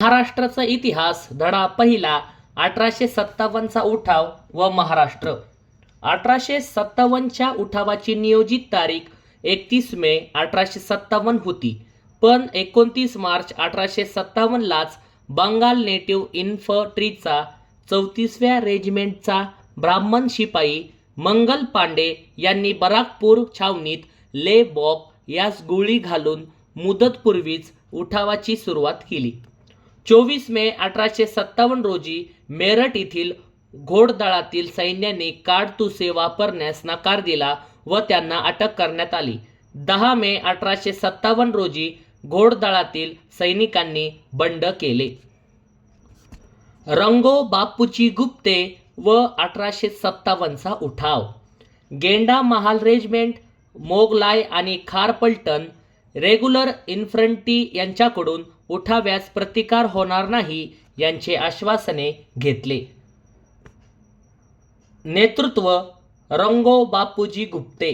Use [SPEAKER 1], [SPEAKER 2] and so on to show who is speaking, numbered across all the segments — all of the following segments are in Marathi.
[SPEAKER 1] महाराष्ट्राचा इतिहास धडा पहिला 1857चा उठाव व महाराष्ट्र. 1857च्या उठावाची नियोजित तारीख 31 मे 1857 होती, पण 29 मार्च 1857लाच बंगाल नेटिव्ह इन्फंट्रीचा 34व्या रेजिमेंटचा ब्राह्मण शिपाई मंगल पांडे यांनी बराकपूर छावणीत ले बॉक यास गोळी घालून मुदतपूर्वीच उठावाची सुरुवात केली. 24 मे 1857 रोजी मेरठ येथील घोडदळातील सैन्याने काडतुसे वापरण्यास नकार दिला व त्यांना अटक करण्यात आली. 10 मे 1857 रोजी घोडदळातील सैनिकांनी बंड केले. रंगो बापूजी गुप्ते व 1857चा उठाव. गेंडा महाल रेजिमेंट, मोगलाई आणि खारपलटण रेग्युलर इन्फंट्री यांच्याकडून उठाव्यास प्रतिकार होणार नाही यांचे आश्वासने घेतले. नेतृत्व रंगो बापूजी गुप्ते.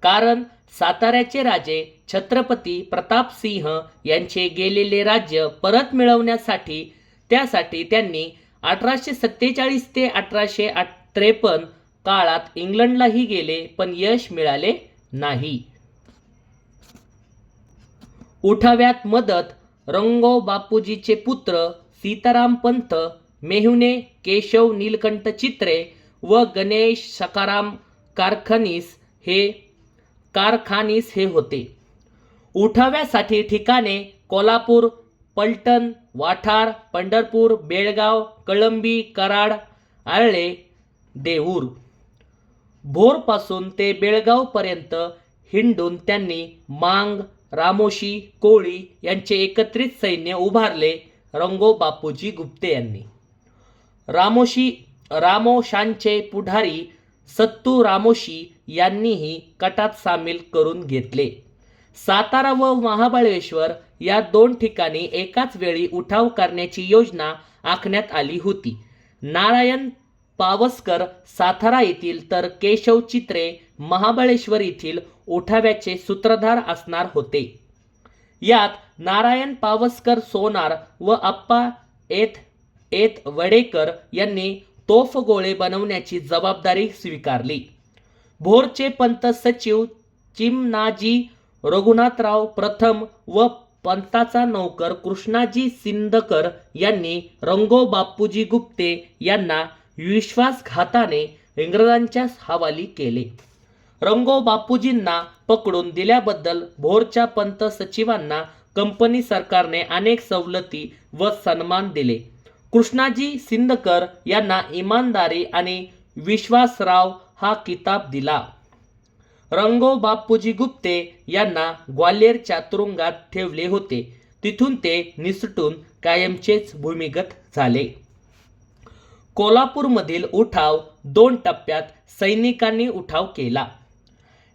[SPEAKER 1] कारण साताऱ्याचे राजे छत्रपती प्रतापसिंह यांचे गेलेले राज्य परत मिळवण्यासाठी त्यासाठी त्यांनी 1847 ते 1853 काळात इंग्लंडलाही गेले, पण यश मिळाले नाही. उठाव्यात मदत रंगो बापूजीचे पुत्र सीतारामपंत मेहुणे, केशव नीलकंठ चित्रे व गणेश सखाराम कारखानीस हे होते. उठाव्यासाठी ठिकाणे कोल्हापूर, पलटण, वाठार, पंढरपूर, बेळगाव, कळंबी, कराड, आळले, देऊर. भोरपासून ते बेळगावपर्यंत हिंडून त्यांनी मांग, रामोशी, कोळी यांचे एकत्रित सैन्य उभारले. रंगो बापूजी गुप्ते यांनी रामोशांचे पुढारी सत्तू रामोशी यांनीही कटात सामील करून घेतले. सातारा व महाबळेश्वर या दोन ठिकाणी एकाच वेळी उठाव करण्याची योजना आखण्यात आली होती. नारायण पावसकर सातारा येथील तर केशव चित्रे महाबळेश्वर येथील उठाव्याचे सूत्रधार असणार होते. यात नारायण पावसकर सोनार व आप्पा वडेकर यांनी तोफगोळे बनवण्याची जबाबदारी स्वीकारली. भोरचे पंत सचिव चिमणाजी रघुनाथराव प्रथम व पंताचा नौकर कृष्णाजी सिंदकर यांनी रंगो बापूजी गुप्ते यांना विश्वासघाताने इंग्रजांच्या हवाली केले. रंगो बापूजींना पकडून दिल्याबद्दल भोरच्या पंत सचिवांना कंपनी सरकारने अनेक सवलती व सन्मान दिले. कृष्णाजी सिंदकर यांना इमानदारी आणि विश्वासराव हा किताब दिला. रंगो बापूजी गुप्ते यांना ग्वाल्हेरच्या तुरुंगात ठेवले होते. तिथून ते निसटून कायमचेच भूमिगत झाले. कोल्हापूरमधील उठाव 2 टप्प्यात सैनिकांनी उठाव केला.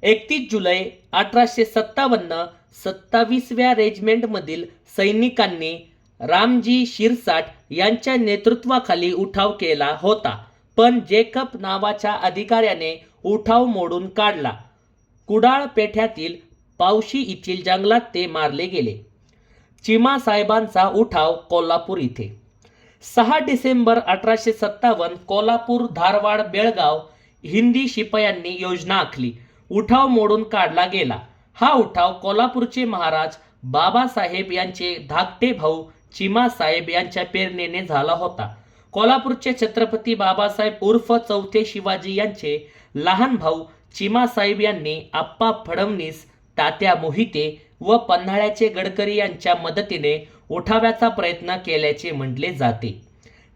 [SPEAKER 1] 31 जुलै 1857 27व्या रेजिमेंटमधील सैनिकांनी रामजी शिरसाट यांच्या नेतृत्वाखाली उठाव केला होता, पण जेकब नावाच्या अधिकाऱ्याने उठाव मोडून काढला. कुडाळ पेठ्यातील पावशी येथील जंगलात ते मारले गेले. चिमासाहेबांचा उठाव कोल्हापूर इथे. 6 डिसेंबर 1857 कोल्हापूर, धारवाड, बेळगाव हिंदी शिपायांनी योजना आखली. उठाव मोडून काढला गेला. हा उठाव कोल्हापूरचे महाराज बाबासाहेब यांचे धाकटे भाऊ चिमासाहेब यांच्या प्रेरणेने झाला होता. कोल्हापूरचे छत्रपती बाबासाहेब उर्फ चौथे शिवाजी यांचे लहान भाऊ चिमासाहेब यांनी आप्पा फडणवीस, तात्या मोहिते व पन्हाळ्याचे गडकरी यांच्या मदतीने उठाव्याचा प्रयत्न केल्याचे म्हटले जाते.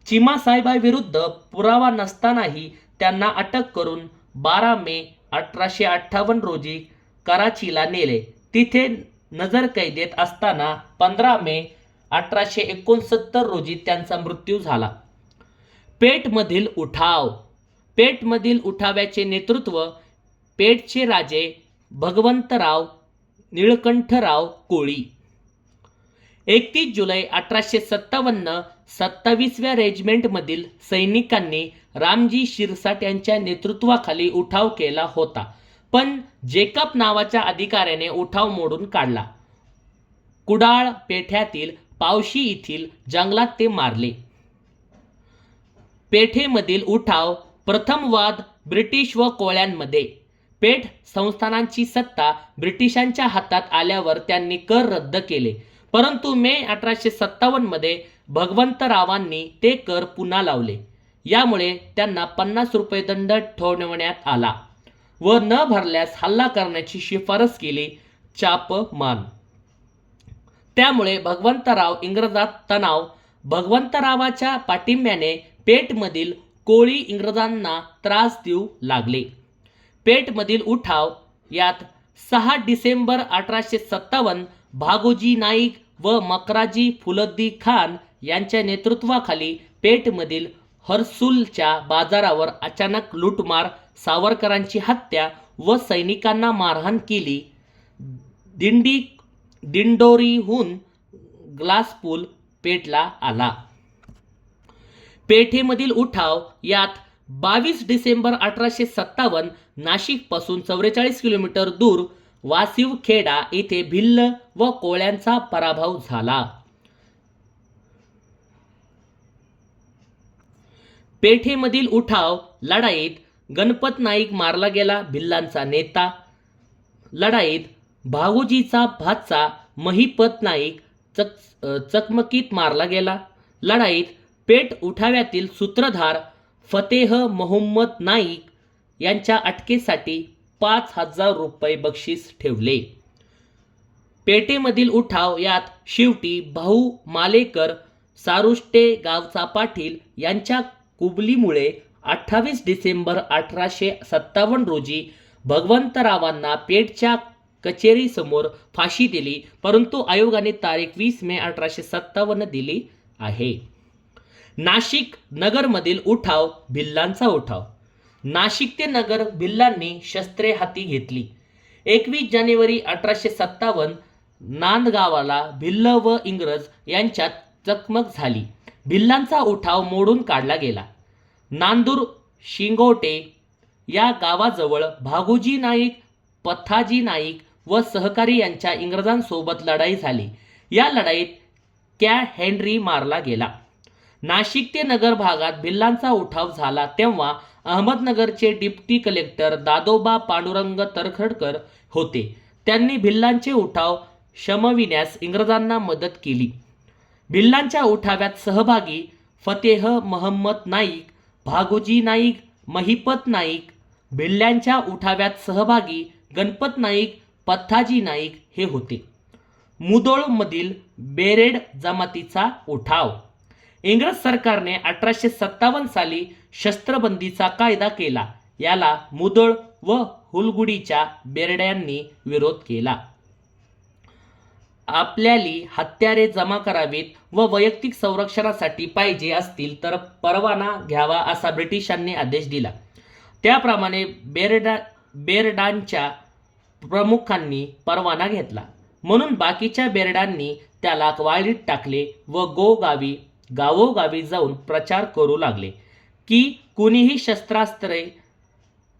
[SPEAKER 1] चिमासाहेबांविरुद्ध पुरावा नसतानाही त्यांना अटक करून 12 मे 1858 रोजी कराचीला नेले. तिथे नजरकैदेत असताना 15 मे 1869 रोजी त्यांचा मृत्यू झाला. पेठमधील उठाव. पेठमधील उठाव्याचे नेतृत्व पेठचे राजे भगवंतराव निळकंठराव कोळी. 31 जुलै 1857 27व्या रेजिमेंटमधील सैनिकांनी रामजी शिरसाट यांच्या नेतृत्वाखाली उठाव केला होता, पण जेकब नावाच्या अधिकाऱ्याने उठाव मोडून काढला. कुडाळ पेठ्यातील पावशी येथील जंगलात ते मारले. पेठेमधील उठाव. प्रथम वाद ब्रिटिश व कोळ्यांमध्ये. पेठ संस्थानांची सत्ता ब्रिटिशांच्या हातात आल्यावर त्यांनी कर रद्द केले, परंतु मे 1857 मध्ये भगवंतरावांनी ते कर पुन्हा लावले. यामुळे त्यांना 50 रुपये दंड ठोठावण्यात आला व न भरल्यास हल्ला करण्याची शिफारस केली. चापमान. त्यामुळे भगवंतराव इंग्रजात तणाव. भगवंतरावाच्या पाठिंब्याने पेठमधील कोळी इंग्रजांना त्रास देऊ लागले. पेठमधील उठाव. यात 6 डिसेंबर 1857 भागोजी नाईक व मकराजी फुलद्दी खान यांच्या नेतृत्वाखाली पेठमधील हर्सुलच्या बाजारावर अचानक लूटमार, सावरकरांची हत्या व सैनिकांना मारहाण केली. दिंडोरीहून ग्लासपूल पेठला आला. पेठेमधील उठाव. यात 22 डिसेंबर 1857 नाशिकपासून 44 किलोमीटर दूर वासिवखेडा येथे भिल्ल व कोळ्यांचा पराभव झाला. पेठेमधील उठाव. लढाईत गणपत नाईक मारला गेला, भिल्लांचा नेता. लढाईत भागोजीचा भाचा महिपत नाईक चकमकीत मारला गेला. लढाईत पेठ उठाव्यातील सूत्रधार फतेह मोहम्मद नाईक यांच्या अटकेसाठी 5000 रुपये बक्षीस ठेवले. पेठेमधील उठाव. यात शेवटी भाऊ मालेकर सारुष्टे गावचा पाटील यांच्या कुबलीमुळे 28 डिसेंबर 1857 रोजी भगवंतरावांना पेठच्या कचेरीसमोर फाशी दिली, परंतु आयोगाने तारीख 20 मे 1857 दिली आहे. नाशिक नगरमधील उठाव. भिल्लांचा उठाव. नाशिक ते नगर भिल्लांनी शस्त्रे हाती घेतली. 21 जानेवारी 1857 नांदगावाला भिल्ल व इंग्रज यांच्यात चकमक झाली. भिल्लांचा उठाव मोडून काढला गेला. नांदूर शिंगोटे या गावाजवळ भागोजी नाईक, पथाजी नाईक व सहकारी यांच्या इंग्रजांसोबत लढाई झाली. या लढाईत कॅ हेनरी मारला गेला. नाशिक ते नगर भागात भिल्लांचा उठाव झाला तेव्हा अहमदनगरचे डिप्टी कलेक्टर दादोबा पांडुरंग तरखडकर होते. त्यांनी भिल्लांचे उठाव शमविण्यास इंग्रजांना मदत केली. भिल्लांच्या उठाव्यात सहभागी फतेह महम्मद नाईक, भागोजी नाईक, महिपत नाईक. भिल्लांच्या उठाव्यात सहभागी गणपत नाईक, पथाजी नाईक हे होते. मुधोळमधील बेरेड जमातीचा उठाव. इंग्रज सरकारने 1857 साली शस्त्रबंदीचा कायदा केला. याला मुधोळ व हुलगुडीच्या बेरड्यांनी विरोध केला. आपल्याली हत्यारे जमा करावीत व वैयक्तिक संरक्षणासाठी पाहिजे असतील तर परवाना घ्यावा असा ब्रिटिशांनी आदेश दिला. त्याप्रमाणे बेरडांच्या प्रमुखांनी परवाना घेतला, म्हणून बाकीच्या बेरडांनी त्याला वाळीत टाकले व गावोगावी जाऊन प्रचार करू लागले की कुणीही शस्त्रास्त्रे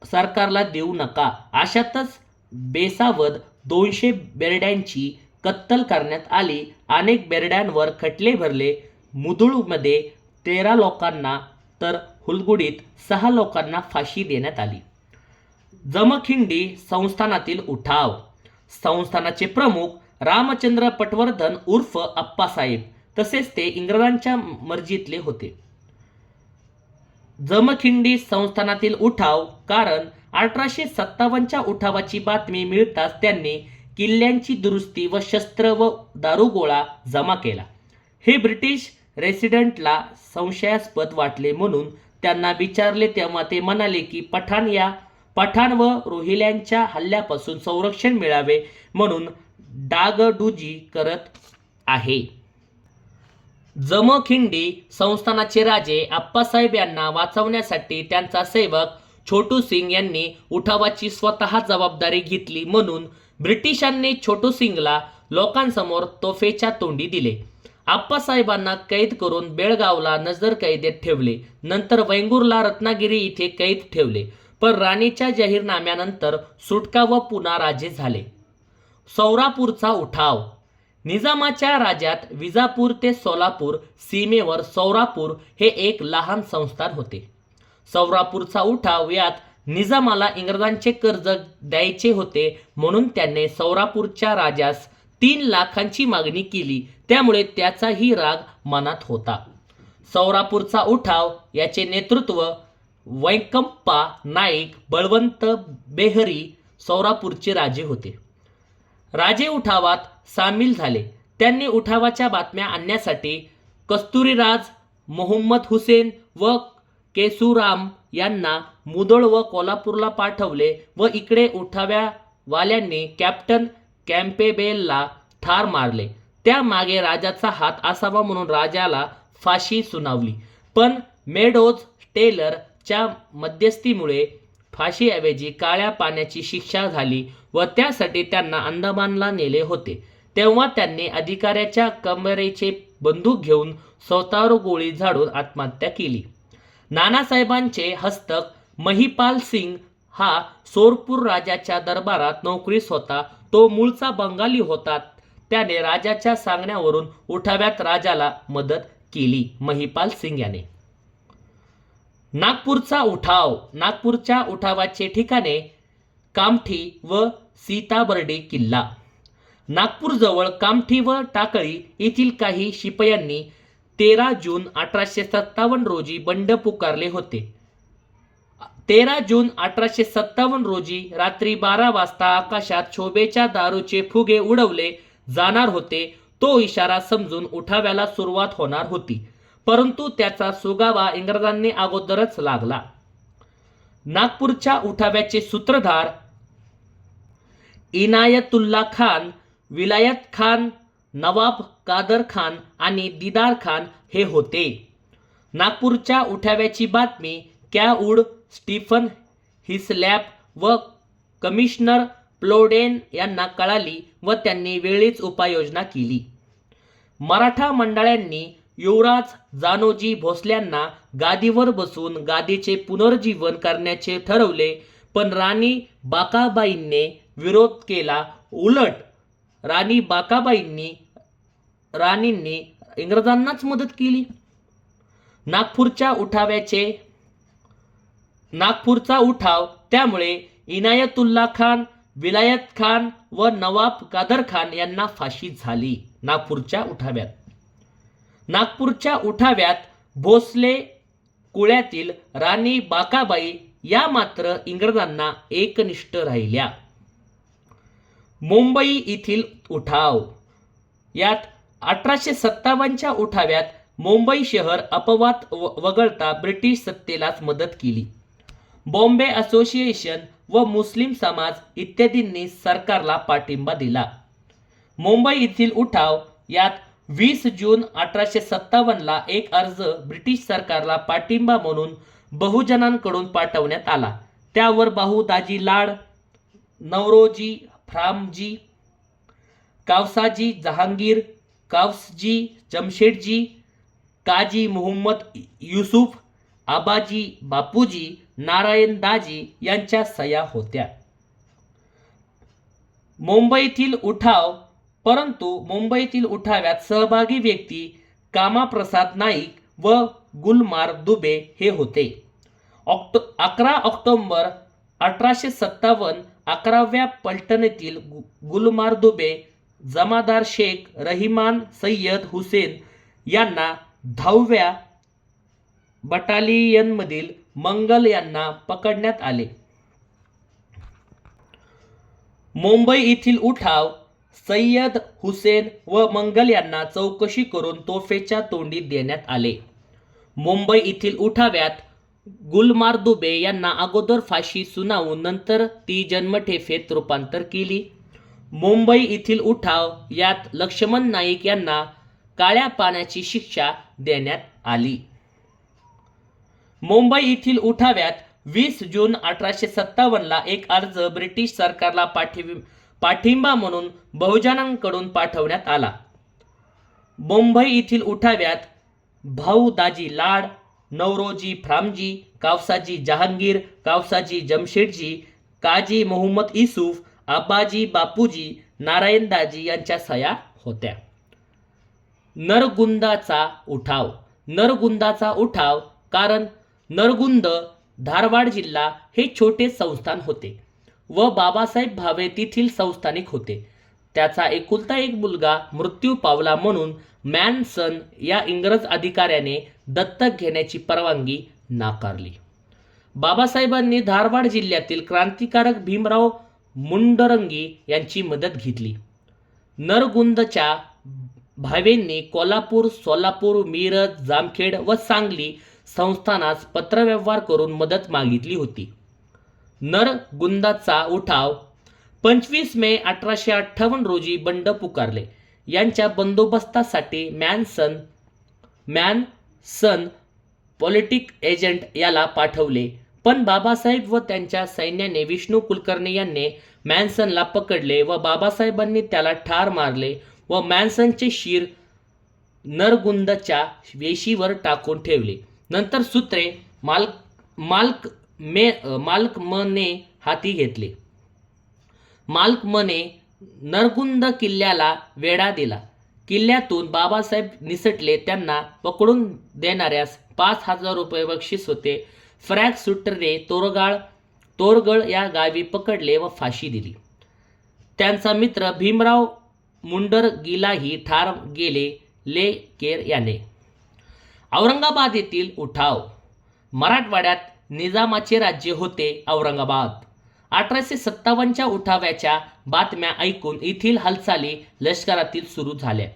[SPEAKER 1] सरकारला देऊ नका. अशातच बेसावध 200 बेरड्यांची कत्तल करण्यात आली. अनेक बेरड्यांवर खटले भरले. मुधोळमध्ये 13 लोकांना तर हुलगुडीत 6 लोकांना फाशी देण्यात आली. जमखिंडी संस्थानातील उठाव. संस्थानाचे प्रमुख रामचंद्र पटवर्धन उर्फ अप्पासाहेब, तसेच ते इंग्रजांच्या मर्जीतले होते. जमखिंडी संस्थानातील उठाव. कारण 1857च्या उठावाची बातमी मिळताच त्यांनी किल्ल्यांची दुरुस्ती व शस्त्र व दारुगोळा जमा केला. हे ब्रिटिश रेसिडेंटला संशयास्पद वाटले, म्हणून त्यांना विचारले तेव्हा ते म्हणाले की पठाण व रोहिल्यांच्या हल्ल्यापासून संरक्षण मिळावे म्हणून डागडुजी करत आहे. जमखिंडी संस्थानाचे राजे अप्पासाहेब यांना वाचवण्यासाठी त्यांचा सेवक छोटू सिंग यांनी उठावाची स्वतः जबाबदारी घेतली, म्हणून ब्रिटिशांनी छोटू सिंगला लोकांसमोर तोफेच्या तोंडी दिले. आप्पासाहेबांना कैद करून बेळगावला नजरकैदेत ठेवले. नंतर वेंगुर्ला, रत्नागिरी इथे कैद ठेवले, पण राणीच्या जाहीरनाम्यानंतर सुटका व पुन्हा राजे झाले. सोलापूरचा उठाव. निजामाच्या राज्यात विजापूर ते सोलापूर सीमेवर सौरापूर हे एक लहान संस्थान होते. सौरापूरचा उठाव यात निजामाला इंग्रजांचे कर्ज द्यायचे होते म्हणून त्याने सौरापूरच्या राजास 3 लाखांची मागणी केली. त्यामुळे त्याचाही राग मनात होता. सौरापूरचा उठाव याचे नेतृत्व वैकंप्पा नाईक बळवंत बेहरी सौरापूरचे राजे होते. राजे उठावात सामील झाले. त्यांनी उठावाच्या बातम्या आणण्यासाठी कस्तुरीराज, मोहम्मद हुसेन व केसूराम यांना मुधोळ व कोल्हापूरला पाठवले व इकडे उठाव्यावाल्यांनी कॅप्टन कॅम्पेबेलला ठार मारले. त्यामागे राजाचा हात असावा म्हणून राजाला फाशी सुनावली, पण मेडोज टेलरच्या मध्यस्थीमुळे फाशीऐवजी काळ्या पाण्याची शिक्षा झाली व त्यासाठी त्यांना अंदमानला नेले होते. तेव्हा त्यांनी अधिकाऱ्याच्या कमरेचे बंदूक घेऊन स्वतःवर गोळी झाडून आत्महत्या केली. नानासाहेबांचे हस्तक महिपाल सिंग हा सोरपूर राजाच्या दरबारात नोकरीस होता. तो मूळचा बंगाली होता. त्याने राजाच्या सांगण्यावरून उठाव्यात राजाला मदत केली. महिपाल सिंग याने नागपूरचा उठाव. नागपूरच्या उठावाचे ठिकाणे कामठी व सीताबर्डी किल्ला. नागपूरजवळ कामठी व टाकळी येथील काही शिपायांनी 13 जून 1857 रोजी बंड पुकारले होते. 13 जून 1857 रोजी रात्री 12 वाजता आकाशात शोभेच्या दारूचे फुगे उडवले जाणार होते. तो इशारा समजून उठाव्याला सुरुवात होणार होती, परंतु त्याचा सुगावा इंग्रजांनी अगोदरच लागला. नागपूरच्या उठाव्याचे सूत्रधार इनायतुल्ला खान, विलायत खान, नवाब कादर खान आणि दीदार खान हे होते. नागपूरच्या उठाव्याची बातमी कॅउड, स्टीफन हिस्लॅप व कमिशनर प्लोडेन यांना कळाली व त्यांनी वेळीच उपाययोजना केली. मराठा मंडळांनी युवराज जानोजी भोसल्यांना गादीवर बसून गादीचे पुनर्जीवन करण्याचे ठरवले, पण राणी बाकाबाईंनी विरोध केला. उलट राणींनी इंग्रजांनाच मदत केली. नागपूरचा उठाव. त्यामुळे इनायतुल्ला खान, विलायत खान व नवाब कादर खान यांना फाशी झाली. नागपूरच्या उठाव्यात भोसले कुळातील राणी बाकाबाई या मात्र इंग्रजांना एकनिष्ठ राहिल्या. मुंबई येथील उठाव. यात 1857च्या उठाव्यात मुंबई शहर अपवाद वगळता ब्रिटिश सत्तेलाच मदत केली. बॉम्बे असोसिएशन व मुस्लिम समाज इत्यादींनी सरकारला पाठिंबा दिला. मुंबई येथील उठाव. यात 20 जून 1857ला एक अर्ज ब्रिटिश सरकारला पाठिंबा म्हणून बहुजनांकडून पाठवण्यात आला. त्यावर भाऊ दाजी लाड, नवरोजी फ्रामजी, कावसाजी जहांगीर, कावसजी जमशेदजी, काजी मोहम्मद युसूफ, आबाजी बापूजी, नारायण दाजी यांच्या सह्या होत्या. मुंबईतील उठाव. परंतु मुंबईतील उठाव्यात सहभागी व्यक्ती कामाप्रसाद नाईक व गुलमार दुबे हे होते. 11 ऑक्टोबर 1857 11व्या पलटणीतील गुलमार दुबे जमादार शेख रहिमान सय्यद हुसेन यांना 10व्या बटालियनमधील मंगल यांना पकडण्यात आले. मुंबई येथील उठाव. सय्यद हुसेन व मंगल यांना चौकशी करून तोफेच्या तोंडी देण्यात आले. मुंबई येथील उठाव्यात गुलमार दुबे यांना अगोदर फाशी सुनावून नंतर ती जन्मठेपेत रूपांतर केली. मुंबई येथील उठाव. यात लक्ष्मण नाईक यांना काळ्या पाण्याची शिक्षा देण्यात आली. मुंबई येथील उठाव्यात 20 जून 1857ला एक अर्ज ब्रिटिश सरकारला पाठिंबा म्हणून बहुजनांकडून पाठवण्यात आला. मुंबई येथील उठाव्यात भाऊ दाजी लाड, नवरोजी फ्रामजी, कावसाजी जहांगीर, कावसाजी जमशेदजी, काजी मोहम्मद युसूफ, आबाजी बापूजी, नारायण दाजी यांच्या सह्या होत्या. नरगुंदाचा उठाव. नरगुंदाचा उठाव कारण नरगुंद धारवाड जिल्हा हे छोटे संस्थान होते व बाबासाहेब भावे तेथील संस्थानिक होते. त्याचा एकुलता एक मुलगा मृत्यू पावला म्हणून मॅनसन या इंग्रज अधिकाऱ्याने दत्तक घेण्याची परवानगी नाकारली. बाबासाहेबांनी धारवाड जिल्ह्यातील क्रांतिकारक भीमराव मुंडरंगी यांची मदत घेतली. नरगुंदच्या भावेंनी कोल्हापूर, सोलापूर, मिरज, जामखेड व सांगली संस्थानास पत्रव्यवहार करून मदत मागितली होती. नरगुंदाचा उठाव 25 मे 1858 रोजी बंड पुकारले. यांच्या बंदोबस्तासाठी मॅनसन पॉलिटिक एजंट याला पाठवले, पण बाबासाहेब व त्यांच्या सैन्याने विष्णू कुलकर्णी यांनी मॅनसनला पकडले व बाबासाहेबांनी त्याला ठार मारले व मॅनसनचे शिर नरगुंदच्या वेशीवर टाकून ठेवले. नंतर सूत्रे माल्कमने हाती घेतले. माल्कमने नरगुंद किल्ल्याला वेढा दिला. किल्ल्यातून बाबासाहेब निसटले. त्यांना पकडून देणाऱ्यास 5,000 रुपये बक्षीस होते. फ्रॅंक सुटरने तोरगळ या गावी पकडले व फाशी दिली. त्यांचा मित्र भीमराव मुंडरंगीलाही ठार गेले. लेकेर याने. औरंगाबाद येथील उठाव. मराठवाड्यात निजामाचे राज्य होते औरंगाबाद. 1857च्या उठावाच्या बातम्या ऐकून येथील हालचाली लष्करातील सुरू झाल्या.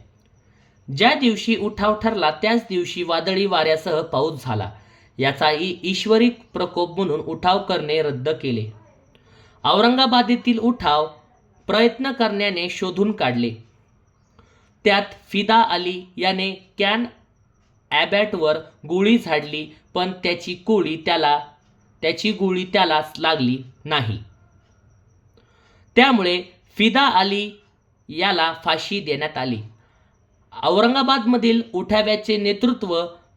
[SPEAKER 1] ज्या दिवशी उठाव ठरला त्याच दिवशी वादळी वाऱ्यासह पाऊस झाला. याचा ईश्वरी प्रकोप म्हणून उठाव करणे रद्द केले. औरंगाबादेतील उठाव प्रयत्न करण्याने शोधून काढले. त्यात फिदा अली याने कॅन ॲबॅटवर गोळी झाडली, पण त्याची गोळी त्याला लागली नाही. त्यामुळे फिदा अली याला फाशी देण्यात आली. औरंगाबादमधील उठाव्याचे नेतृत्व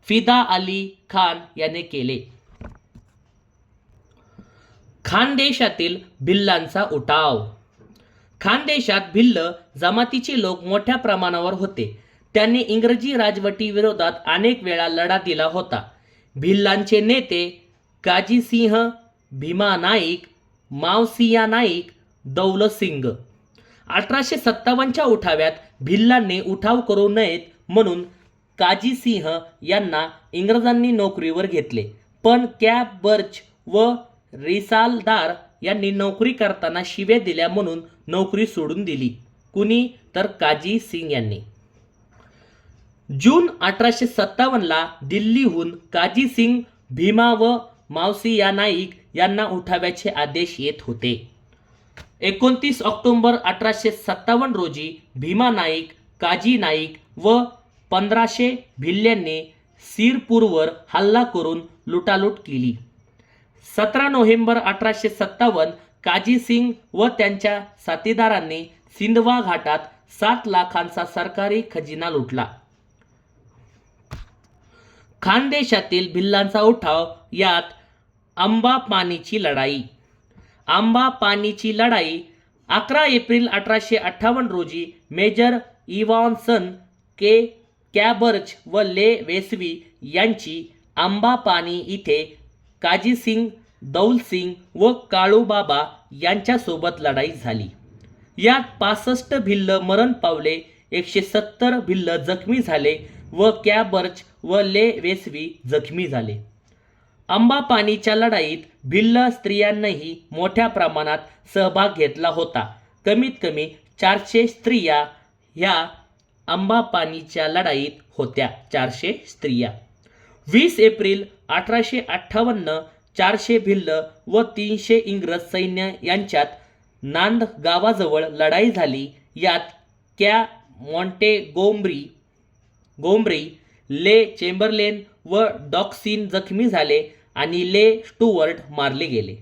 [SPEAKER 1] फिदा अली खान याने केले. खानदेशातील भिल्लांचा उठाव. खानदेशात भिल्ल जमातीचे लोक मोठ्या प्रमाणावर होते. त्यांनी इंग्रजी राजवटीविरोधात अनेक वेळा लढा दिला होता. भिल्लांचे नेते काजीसिंह, भीमा नाईक, मावसिया नाईक, दौलसिंग. 1857च्या उठाव्यात भिल्लांनी उठाव करू नयेत म्हणून काजीसिंह यांना इंग्रजांनी नोकरीवर घेतले, पण कॅब बर्च व रिसालदार यांनी नोकरी करताना शिव्या दिल्या म्हणून नोकरी सोडून दिली. कुणी तर काजी सिंग यांनी. जून 1857ला दिल्लीहून काजी सिंग, भीमा व मावसिया नाईक यांना उठाव्याचे आदेश येत होते. 29 ऑक्टोबर 1857 रोजी भीमा नाईक, काजी नाईक व 1500 भिल्ल्यांनी सिरपूरवर हल्ला करून लुटालूट केली. 17 नोव्हेंबर 1857 काजी सिंग व त्यांच्या साथीदारांनी सिंधवा घाटात 7 लाखांचा सरकारी खजिना लुटला. खानदेशातील भिल्लांचा उठाव. यात आंबापानीची लढाई. आंबापानीची लढाई 11 एप्रिल 1858 रोजी मेजर इव्हॉन्सन, कॅबर्च व ले वेसवी यांची आंबापानी इथे काजीसिंग, दौलसिंग व काळूबाबा यांच्यासोबत लढाई झाली. यात 65 भिल्ल मरण पावले, 170 भिल्ल जखमी झाले व कॅबर्च व ले वेसवी जखमी झाले. आंबापानीच्या लढाईत भिल्ल स्त्रियांनीही मोठ्या प्रमाणात सहभाग घेतला होता. कमीत कमी 400 स्त्रिया ह्या आंबापानीच्या लढाईत होत्या. 400 स्त्रिया. 20 एप्रिल 1858 400 भिल्ल व 300 इंग्रज सैन्य यांच्यात नांद गावाजवळ लढाई झाली. यात मोंटेगोमरी, ले चेंबरलेन व डॉक्सिन जखमी झाले आणि ले स्टुअर्ट मारले गेले.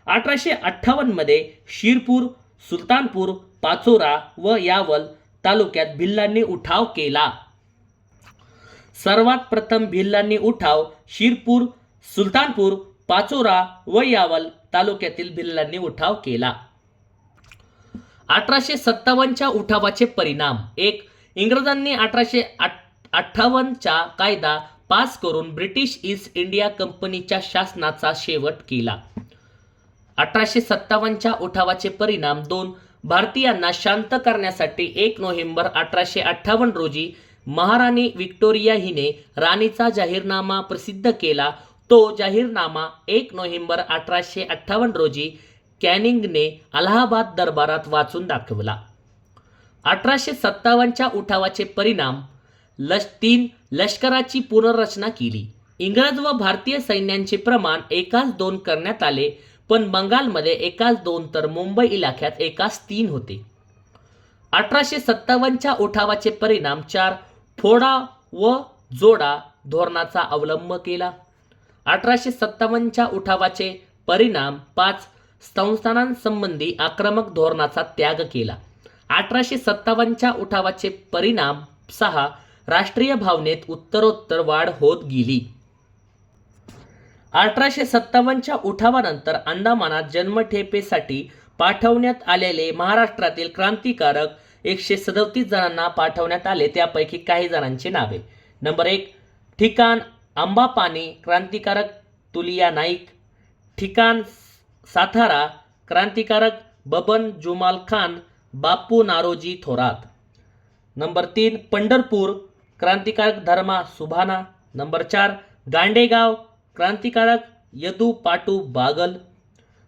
[SPEAKER 1] 1858 मध्ये शिरपूर, सुलतानपूर, पाचोरा व यावल तालुक्यात भिल्लांनी उठाव केला. सर्वात प्रथम भिल्लांनी उठाव शिरपूर, सुलतानपूर, पाचोरा व यावल तालुक्यातील भिल्लांनी उठाव केला. 1857च्या उठावाचे परिणाम. 1. इंग्रजांनी 1858चा कायदा पास करून ब्रिटिश ईस्ट इंडिया कंपनीच्या शासनाचा शेवट केला. 1857च्या उठावाचे परिणाम. 2. भारतीयांना शांत करण्यासाठी 1 नोव्हेंबर 1858 रोजी महाराणी व्हिक्टोरिया हिने राणीचा जाहीरनामा प्रसिद्ध केला. तो जाहीरनामा 1 नोव्हेंबर 1858 रोजी कॅनिंगने अलाहाबाद दरबारात वाचून दाखवला. 1857च्या उठावाचे परिणाम. 3. लष्कराची पुनर्रचना केली. इंग्रज व भारतीय सैन्यांचे प्रमाण 1:2 करण्यात आले, पण बंगालमध्ये 1:2 तर मुंबई इलाख्यात 1:3 होते. 1857च्या उठावाचे परिणाम. 4. फोडा व जोडा धोरणाचा अवलंब केला. 1857च्या उठावाचे परिणाम. 5. संस्थानांसंबंधी आक्रमक धोरणाचा त्याग केला. 1857च्या उठावाचे परिणाम. 6. राष्ट्रीय भावनेत उत्तरोत्तर वाढ होत गेली. 1857च्या उठावानंतर अंदमानात जन्मठेपेसाठी पाठवण्यात आलेले महाराष्ट्रातील क्रांतिकारक 137 जणांना पाठवण्यात आले. त्यापैकी काही जणांची नावे. नंबर 1. ठिकाण अंबापानी, क्रांतिकारक तुलिया नाईक. ठिकाण सातारा, क्रांतिकारक बबन जुमाल खान, बापू नारोजी थोरात. नंबर 3. पंढरपूर, क्रांतिकारक धर्मा सुभाना. नंबर 4. गांडेगाव, क्रांतिकारक यदू पाटू बागल.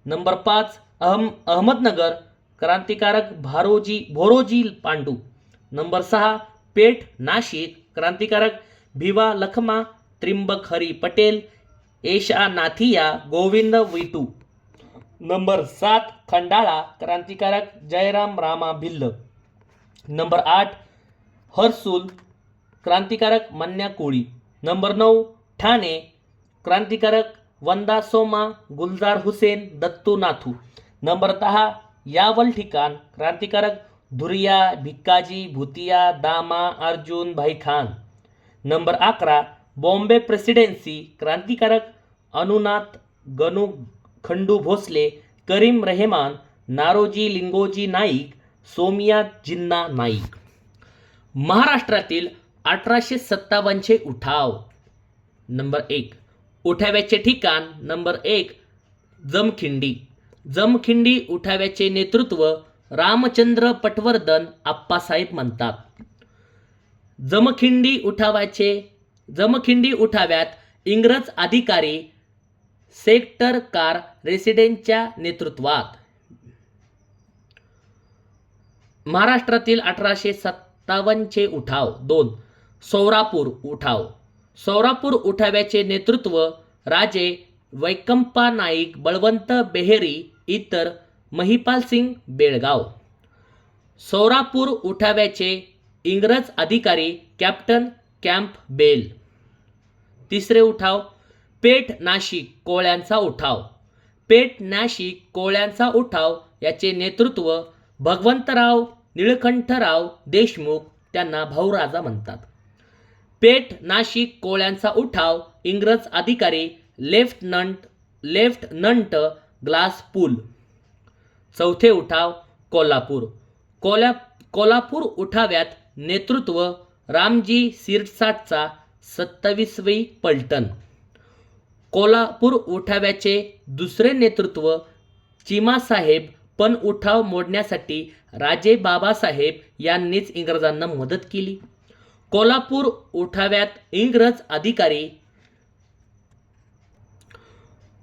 [SPEAKER 1] नंबर 5. अहमदनगर, क्रांतिकारक भोरोजी पांडू. नंबर 6. पेठ, नाशिक, क्रांतिकारक भिवा लखमा त्रिंबक हरी पटेल, एशा नाथिया, गोविंद विटू. नंबर 7. खंडाळा, क्रांतिकारक जयराम रामा भिल्ल. नंबर 8. हर्सुल, क्रांतिकारक मन्या कोळी. नंबर 9. ठाणे, क्रांतिकारक वंदा सोमा, गुलजार हुसेन, दत्तू नाथू. नंबर 10. यावल ठिकाण, क्रांतिकारक धुरिया भिक्काजी भुतिया दामा अर्जुन भाई खान. नंबर 11. बॉम्बे प्रेसिडेन्सी, क्रांतिकारक अनुनाथ गणू खंडू भोसले, करीम रेहमान, नारोजी लिंगोजी नाईक, सोमिया जिन्ना नाईक. महाराष्ट्रातील 1857चे उठाव. नंबर 1. उठाव्याचे ठिकाण. नंबर 1. जमखिंडी. जमखिंडी उठाव्याचे नेतृत्व रामचंद्र पटवर्धन आप्पासाहेब म्हणतात. जमखिंडी उठाव्यात इंग्रज अधिकारी सेक्टर कार रेसिडेंटच्या नेतृत्वात. महाराष्ट्रातील 1857चे उठाव. 2. सौरापूर उठाव. सौरापूर उठाव्याचे नेतृत्व राजे वैकंपा नाईक, बळवंत बेहेरी, इतर महिपाल सिंग बेळगाव. सौरापूर उठाव्याचे इंग्रज अधिकारी कॅप्टन कॅम्पबेल. तिसरे उठाव. पेठ नाशिक कोळ्यांचा उठाव. पेठ नाशिक कोळ्यांचा उठाव याचे नेतृत्व भगवंतराव निळकंठराव देशमुख, त्यांना भाऊराजा म्हणतात. पेठ नाशिक कोळ्यांचा उठाव इंग्रज अधिकारी लेफ्टनंट ग्लासपूल. चौथे उठाव. कोल्हापूर उठाव्यात नेतृत्व रामजी शिरसाटचा 27वी पलटण. कोल्हापूर उठाव्याचे दुसरे नेतृत्व चिमासाहेब, पण उठाव मोडण्यासाठी राजे बाबासाहेब यांनीच इंग्रजांना मदत केली. कोल्हापूर उठाव्यात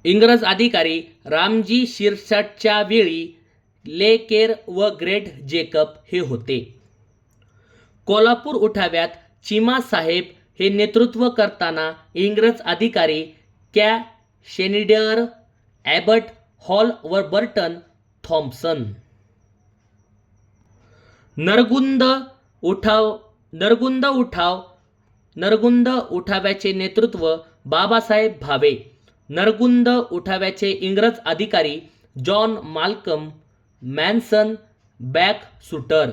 [SPEAKER 1] इंग्रज अधिकारी रामजी शिरसाटच्या वेळी लेकेर व ग्रेट जेकब हे होते. कोल्हापूर उठाव्यात चिमासाहेब हे नेतृत्व करताना इंग्रज अधिकारी शेनिडर, ॲबट, हॉल व बर्टन थॉम्पसन. नरगुंद उठाव्याचे नेतृत्व बाबासाहेब भावे. नरगुंद उठाव्याचे इंग्रज अधिकारी जॉन माल्कम, मॅन्सन, बॅक सुटर.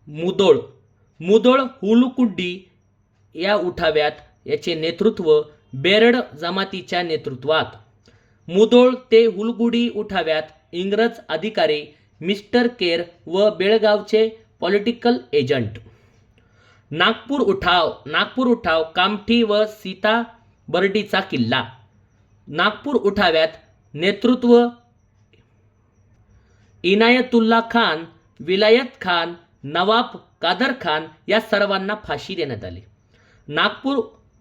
[SPEAKER 1] मुदोळ हुलकुड्डी या उठाव्यात याचे नेतृत्व बेरड जमातीच्या नेतृत्वात. मुदोळ ते हुलगुडी उठाव्यात इंग्रज अधिकारी मिस्टर केर व बेळगावचे पॉलिटिकल एजंट. नागपूर उठाव कामठी व सीताबर्डीचा किल्ला. नागपूर उठाव्यात नेतृत्व इनायतुल्ला खान, विलायत खान, नवाब कादर खान या सर्वांना फाशी देण्यात आली.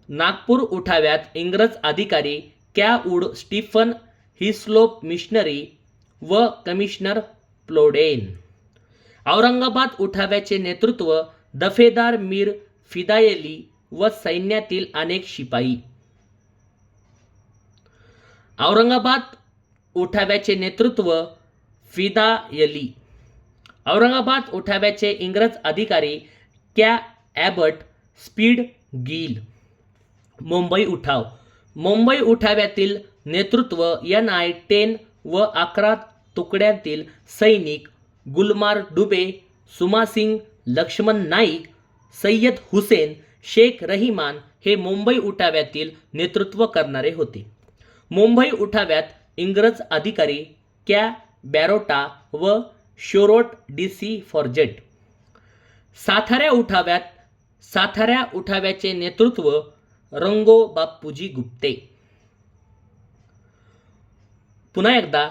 [SPEAKER 1] नागपूर उठाव्यात इंग्रज अधिकारी कॅवूड, स्टीफन हिस्लोप मिशनरी व कमिशनर प्लोडेन. औरंगाबाद उठाव्याचे नेतृत्व दफेदार मीर फिदायली व सैन्यातील अनेक शिपाई. औरंगाबाद उठाव्याचे नेतृत्व फिदायली. औरंगाबाद उठाव्याचे इंग्रज अधिकारी ॲबट, स्पीड गील. मुंबई उठाव्यातील नेतृत्व NI-10 व 11 तुकड्यांतील सैनिक गुलमार डुबे, सुमासिंग, लक्ष्मण नाईक, सय्यद हुसेन, शेख रहिमान हे मुंबई उठाव्यातील नेतृत्व करणारे होते. मुंबई उठाव्यात इंग्रज अधिकारी बॅरोटा व शोरोट DC फॉर्जेट. साताऱ्या उठाव्याचे नेतृत्व रंगो बापूजी गुप्ते. पुन्हा एकदा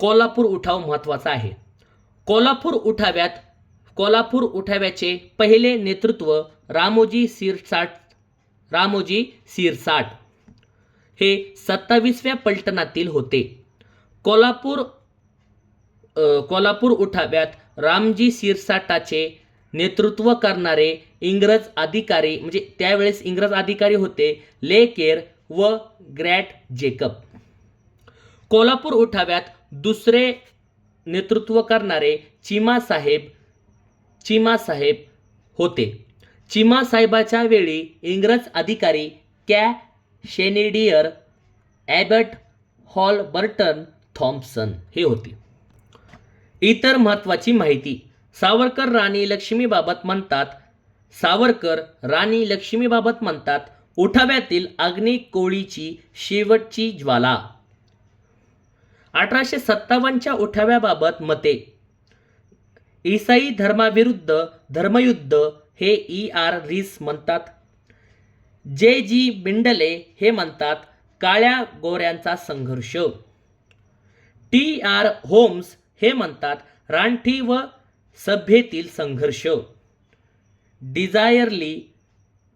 [SPEAKER 1] कोल्हापूर उठाव महत्त्वाचा आहे. कोल्हापूर उठाव्याचे पहिले नेतृत्व रामोजी सिरसाट हे 27व्या पलटणातील होते. कोल्हापूर उठाव्यात रामजी सिरसाटाचे नेतृत्व करणारे इंग्रज अधिकारी म्हणजे त्यावेळेस इंग्रज अधिकारी होते ले केर व ग्रॅट जेकब. कोल्हापूर उठाव्यात दुसरे नेतृत्व करणारे चिमासाहेब होते. चिमासाहेबाच्या वेळी इंग्रज अधिकारी शेनेडियर, ॲबट, हॉलबर्टन, थॉम्पसन हे होते. इतर महत्त्वाची माहिती. सावरकर राणी लक्ष्मीबाबत म्हणतात, उठाव्यातील अग्निकोळीची शेवटची ज्वाला. 1857च्या उठाव्याबाबत मते. ईसाई धर्माविरुद्ध धर्मयुद्ध हे ER रीस म्हणतात. JG बिंडले हे म्हणतात काळ्या गोऱ्यांचा संघर्ष. TR होम्स हे म्हणतात रानटी व सभ्येतील संघर्ष. डिझायरली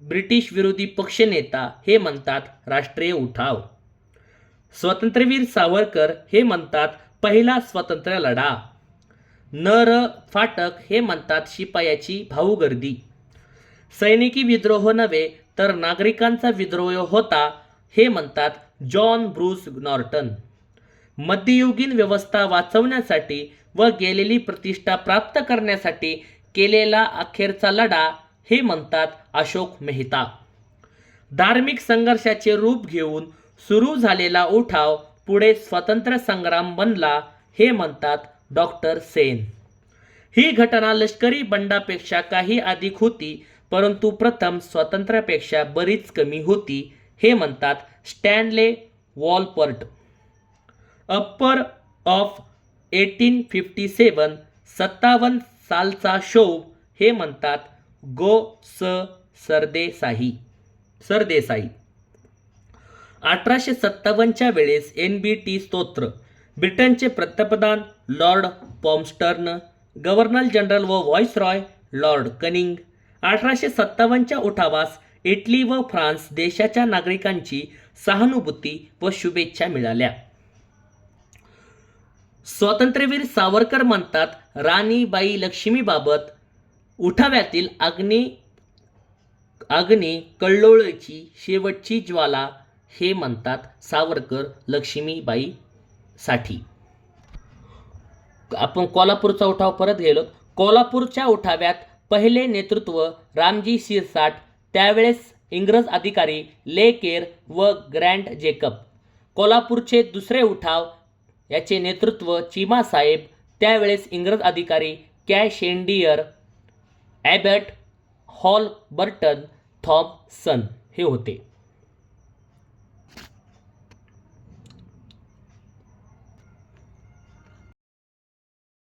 [SPEAKER 1] ब्रिटिश विरोधी पक्षनेता हे म्हणतात राष्ट्रीय उठाव. स्वातंत्र्यवीर सावरकर हे म्हणतात पहिला स्वातंत्र्य लढा. नर फाटक हे म्हणतात शिपायाची भाऊगर्दी. सैनिकी विद्रोह नव्हे तर नागरिकांचा विद्रोह होता हे म्हणतात जॉन ब्रूस नॉर्टन. मध्ययुगीन व्यवस्था वाचवण्यासाठी व गेलेली प्रतिष्ठा प्राप्त करण्यासाठी केलेला अखेरचा लढा हे म्हणतात अशोक मेहता. धार्मिक संघर्षाचे रूप घेऊन सुरू झालेला उठाव पुढे स्वातंत्र्य संग्राम बनला हे म्हणतात डॉक्टर सेन. ही घटना लष्करी बंडापेक्षा काही अधिक होती, परंतु प्रथम स्वातंत्र्यापेक्षा बरीच कमी होती हे म्हणतात स्टॅनले वॉलपर्ट. अप्पर ऑफ 1857 57 सालचा शोभ हे म्हणतात सरदेसाई. 1857च्या वेळेस NBT स्तोत्र. ब्रिटनचे पंतप्रधान लॉर्ड पॉम्स्टर्न, गव्हर्नर जनरल व व्हाईसरॉय लॉर्ड कनिंग. 1857च्या उठावास इटली व फ्रान्स देशाच्या नागरिकांची सहानुभूती व शुभेच्छा मिळाल्या. स्वातंत्र्यवीर सावरकर म्हणतात राणीबाई लक्ष्मीबाबत उठाव्यातील अग्नी कल्लोळीची शेवटची ज्वाला हे म्हणतात सावरकर लक्ष्मीबाई साठी. आपण कोल्हापूरचा उठाव परत गेलो. कोल्हापूरच्या उठाव्यात पहिले नेतृत्व रामजी सिरसाट, त्यावेळेस इंग्रज अधिकारी ले केर व ग्रँट जेकब. कोल्हापूरचे दुसरे उठाव याचे नेतृत्व चिमासाहेब, त्यावेळेस इंग्रज अधिकारी शेनेडियर, ॲबट, हॉलबर्टन, थॉम्पसन हे होते.